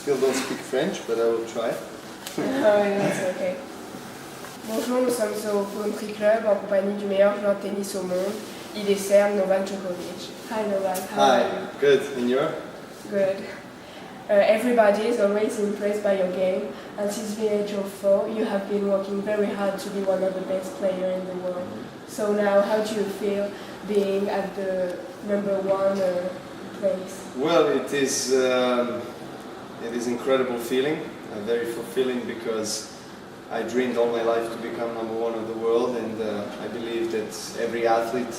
still don't speak French, but I will try. Oh, no, it's okay. Bonjour, nous sommes au Country Club en compagnie du meilleur joueur de tennis au monde. Il est serbe, Novak Djokovic. Hi Novak, how are you? Good. And you? Good. Everybody is always impressed by your game, and since the age of 4, you have been working very hard to be one of the best players in the world. So now, how do you feel being at the #1 place? Well, it is incredible feeling, very fulfilling, because I dreamed all my life to become #1 of the world, and I believe that every athlete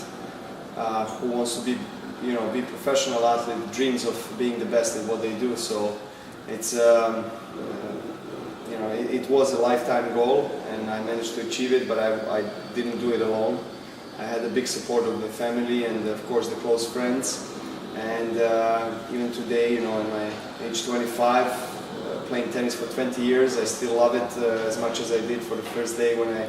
who wants to be a professional athlete dreams of being the best at what they do. So it's it was a lifetime goal, and I managed to achieve it, but I didn't do it alone. I had a big support of the family and of course the close friends, and even today, in my age 25, playing tennis for 20 years, I still love it as much as I did for the first day when I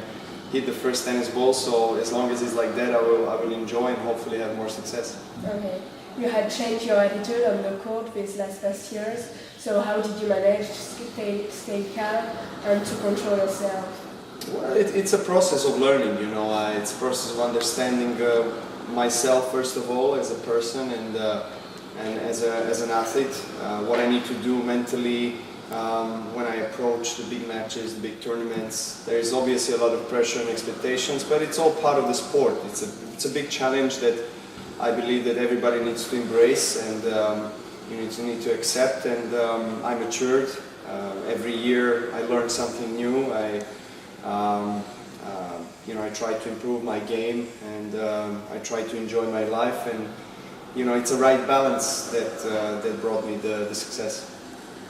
hit the first tennis ball. So as long as it's like that, I will enjoy and hopefully have more success. Okay. You had changed your attitude on the court these past years. So how did you manage to stay calm and to control yourself? Well, it's a process of learning. It's a process of understanding myself first of all as a person and as an athlete. What I need to do mentally. When I approach the big matches, the big tournaments, there is obviously a lot of pressure and expectations, but it's all part of the sport. It's a big challenge that I believe that everybody needs to embrace, and you need to accept. And I matured. Every year I learn something new. I try to improve my game, and I try to enjoy my life. And it's a right balance that brought me the success.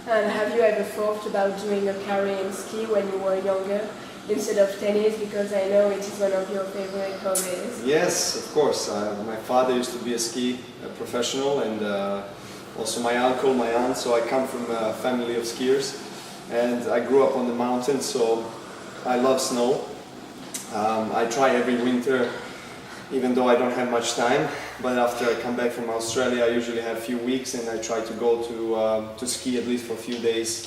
And have you ever thought about doing a career in ski when you were younger instead of tennis, because I know it is one of your favorite hobbies? Yes, of course. My father used to be a ski professional, and also my uncle, my aunt, so I come from a family of skiers, and I grew up on the mountains, so I love snow. I try every winter, even though I don't have much time, but after I come back from Australia I usually have a few weeks, and I try to go to ski at least for a few days.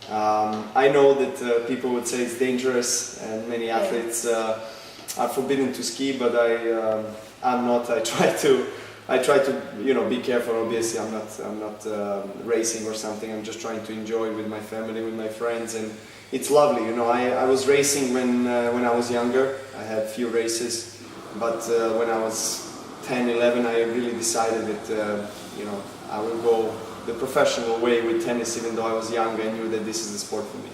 I know that people would say it's dangerous and many athletes are forbidden to ski, but I'm not. I try to be careful. Obviously I'm not racing or something. I'm just trying to enjoy with my family, with my friends, and it's lovely. I was racing when I was younger. I had a few races, but when I was 10, 11, I really decided that I will go the professional way with tennis. Even though I was young, I knew that this is the sport for me.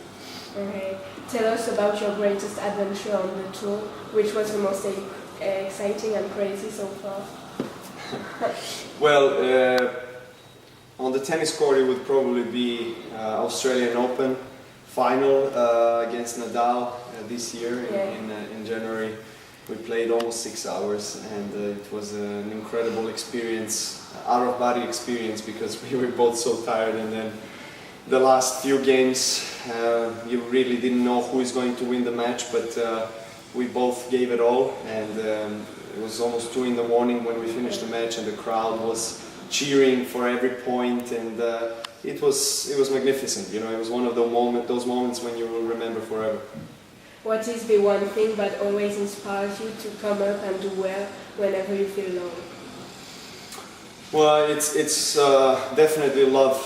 Okay. Tell us about your greatest adventure on the tour. Which was the most exciting and crazy so far? Well, on the tennis court it would probably be Australian Open final against Nadal this year in January. We played almost 6 hours, and it was an incredible experience, out-of-body experience, because we were both so tired. And then the last few games, you really didn't know who is going to win the match, but we both gave it all. And it was almost 2 in the morning when we finished the match, and the crowd was cheering for every point, and it was magnificent. It was one of those moments when you will remember forever. What is the one thing that always inspires you to come up and do well whenever you feel low? Well, it's definitely love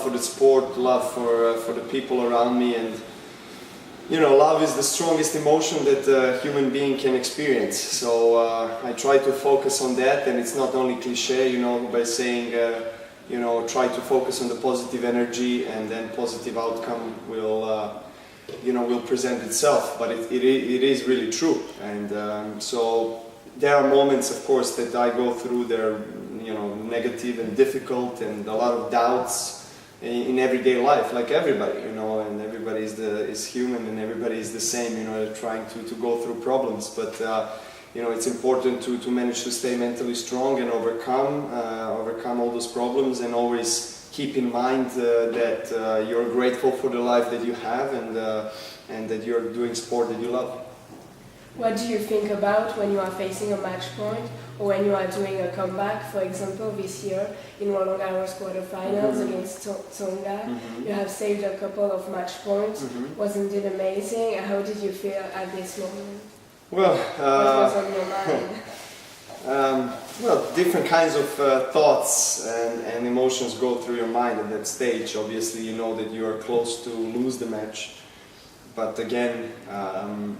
for the sport, love for the people around me, and love is the strongest emotion that a human being can experience. So I try to focus on that, and it's not only cliche, by saying try to focus on the positive energy, and then positive outcome will present itself. But it is really true, and so there are moments, of course, that I go through. They're negative and difficult, and a lot of doubts in everyday life, like everybody, and everybody is human, and everybody is the same, trying to go through problems. But it's important to manage to stay mentally strong and overcome all those problems, and always keep in mind that you're grateful for the life that you have, and that you're doing sport that you love. What do you think about when you are facing a match point or when you are doing a comeback? For example, this year in Roland Garros quarterfinals against Tsonga, you have saved a couple of match points. Wasn't it amazing? How did you feel at this moment? Well, what was on your mind? well, different kinds of thoughts and emotions go through your mind at that stage. Obviously, you know that you are close to lose the match. But again,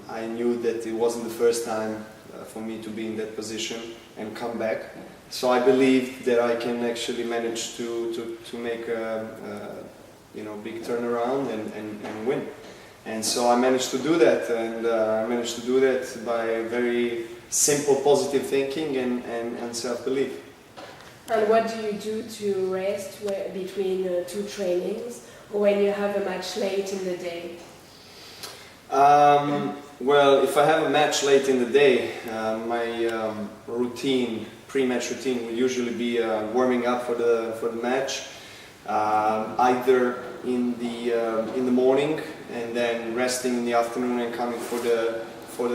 I knew that it wasn't the first time for me to be in that position and come back. So I believed that I can actually manage to make a big turnaround and win. And so I managed to do that, and I managed to do that by very simple positive thinking and self-belief. And what do you do to rest between two trainings or when you have a match late in the day? Well, if I have a match late in the day, my pre-match routine will usually be warming up for the match, either in the morning and then resting in the afternoon and coming for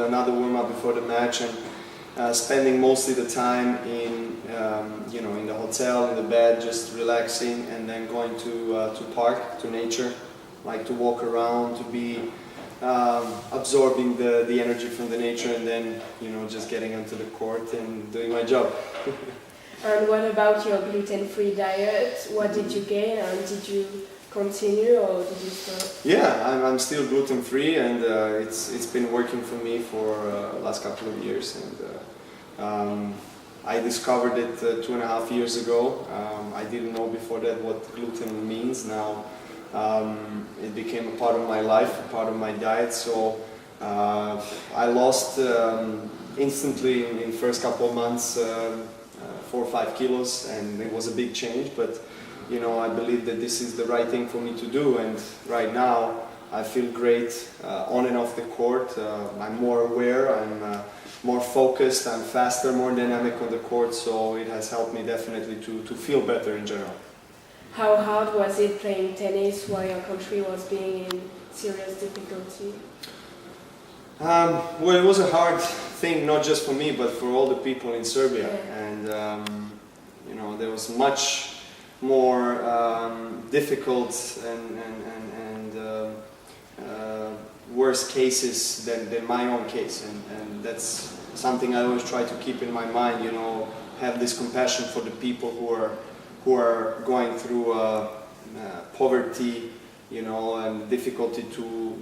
another warm-up before the match, and spending mostly the time in the hotel, in the bed, just relaxing, and then going to park, to nature, like to walk around, to be absorbing the energy from the nature, and then just getting onto the court and doing my job. And what about your gluten-free diet? What did you gain, and did you continue or did you stop? Yeah, I'm still gluten-free, and it's been working for me for the last couple of years. And I discovered it 2.5 years ago. I didn't know before that what gluten means. Now it became a part of my life, a part of my diet. So I lost instantly in the first couple of months 4 or 5 kilos, and it was a big change. But I believe that this is the right thing for me to do, and right now I feel great on and off the court. I'm more aware, I'm more focused, I'm faster, more dynamic on the court, so it has helped me definitely to feel better in general. How hard was it playing tennis while your country was being in serious difficulty? Well, it was a hard thing, not just for me, but for all the people in Serbia. Yeah. And there was much more difficult and worse cases than my own case, and that's something I always try to keep in my mind. Have this compassion for the people who are going through poverty, and difficulty to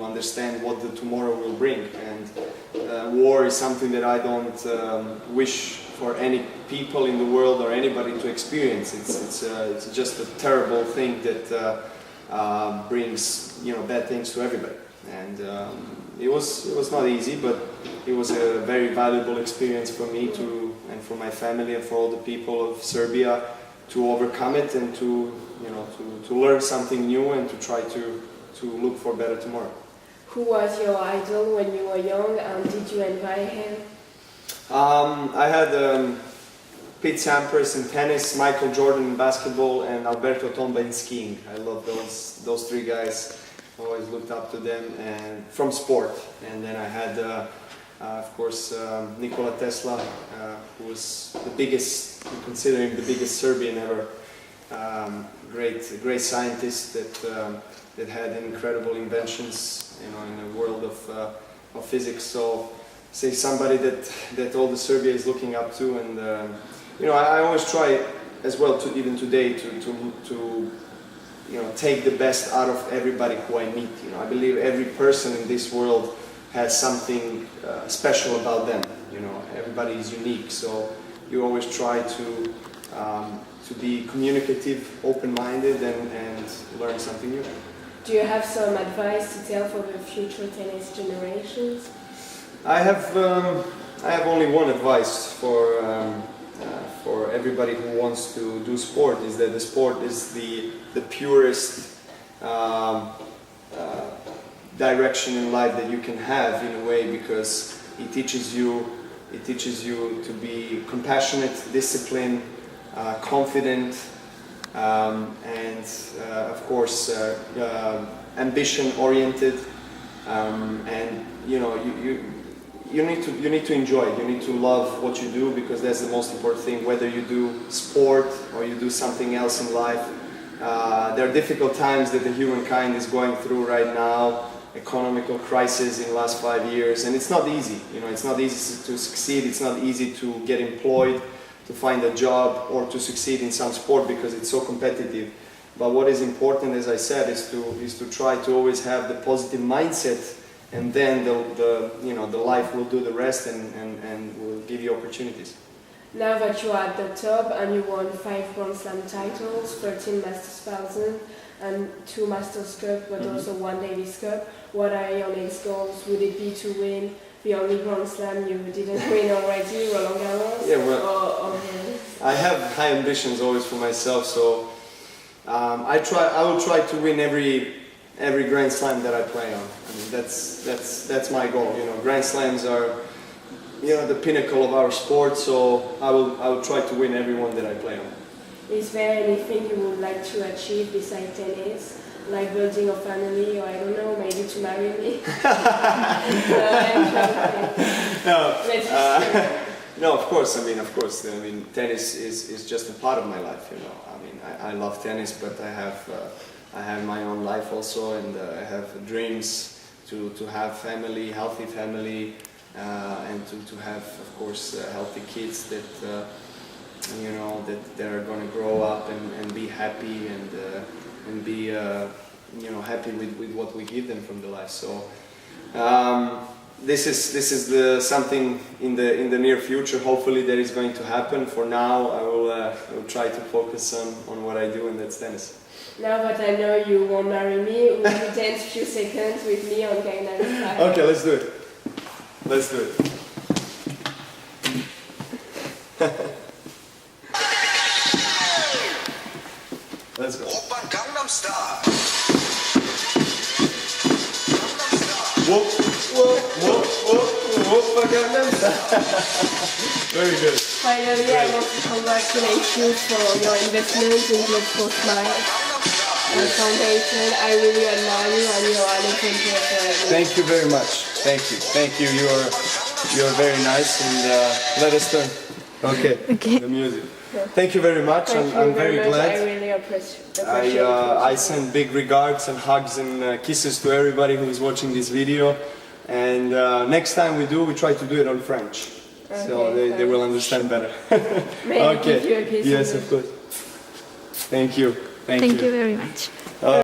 understand what the tomorrow will bring. And war is something that I don't wish for any people in the world or anybody to experience. It's just a terrible thing that brings bad things to everybody. And it was not easy, but it was a very valuable experience for me and for my family and for all the people of Serbia to overcome it and to learn something new and to try to look for better tomorrow. Who was your idol when you were young, and did you admire him? I had Pete Sampras in tennis, Michael Jordan in basketball, and Alberto Tomba in skiing. I love those three guys. Always looked up to them, and from sport. And then I had, of course, Nikola Tesla, who was the biggest, considering the biggest Serbian ever. Great scientist that had incredible inventions, in the world of physics. So, say somebody that all the Serbia is looking up to, and I always try as well to even today to take the best out of everybody who I meet. I believe every person in this world has something special about them. Everybody is unique, so you always try to be communicative, open-minded, and learn something new. Do you have some advice to tell for the future tennis generations? I have only one advice for everybody who wants to do sport, is that the sport is the purest direction in life that you can have, in a way, because it teaches you to be compassionate, disciplined, confident, and of course ambition oriented, And you need to enjoy it. You need to love what you do, because that's the most important thing. Whether you do sport or you do something else in life, there are difficult times that the humankind is going through right now. Economical crisis in the last 5 years, and it's not easy. It's not easy to succeed. It's not easy to get employed, to find a job, or to succeed in some sport, because it's so competitive. But what is important, as I said, is to try to always have the positive mindset, and then the life will do the rest, and will give you opportunities. Now that you are at the top and you won 5 Grand Slam titles, 13 Masters 1000 and 2 Masters Cup, but also 1 Davis Cup, what are your next goals? Would it be to win the only Grand Slam you didn't win already, Roland Garros? Yeah, well, I have high ambitions always for myself, so I will try to win every Grand Slam that I play on. I mean, that's my goal. Grand Slams are the pinnacle of our sport, so I will try to win every one that I play on. Is there anything you would like to achieve besides tennis? Like building a family, or I don't know, maybe to marry me? No, of course. I mean, tennis is just a part of my life. I mean, I love tennis, but I have my own life also, and I have dreams to have family, healthy family, and to have, of course, healthy kids that that they're going to grow up and be happy and be happy with what we give them from the life. So this is something in the near future. Hopefully that is going to happen. For now, I will try to focus on what I do, and that's tennis. Now that I know you won't marry me, will you dance a few seconds with me on Gangnam Style? Okay, let's do it. Let's do it. Let's go. Oppa Gangnam Style. Whoop, whoop, whoop, whoop, whoop, Gangnam Style. Very good. Finally, I want to congratulate you for your investment in Club for Smile and Foundation. I really admire you, and you are an example for everyone. Thank you very much. Thank you. You are very nice, and let us turn. Okay. The music. Thank you very much. I'm very glad. I really appreciate it. I send big regards and hugs and kisses to everybody who is watching this video. And next time we try to do it on French, so they will understand better. Maybe give you a kiss. Yes, of course. Thank you. Thank you very much.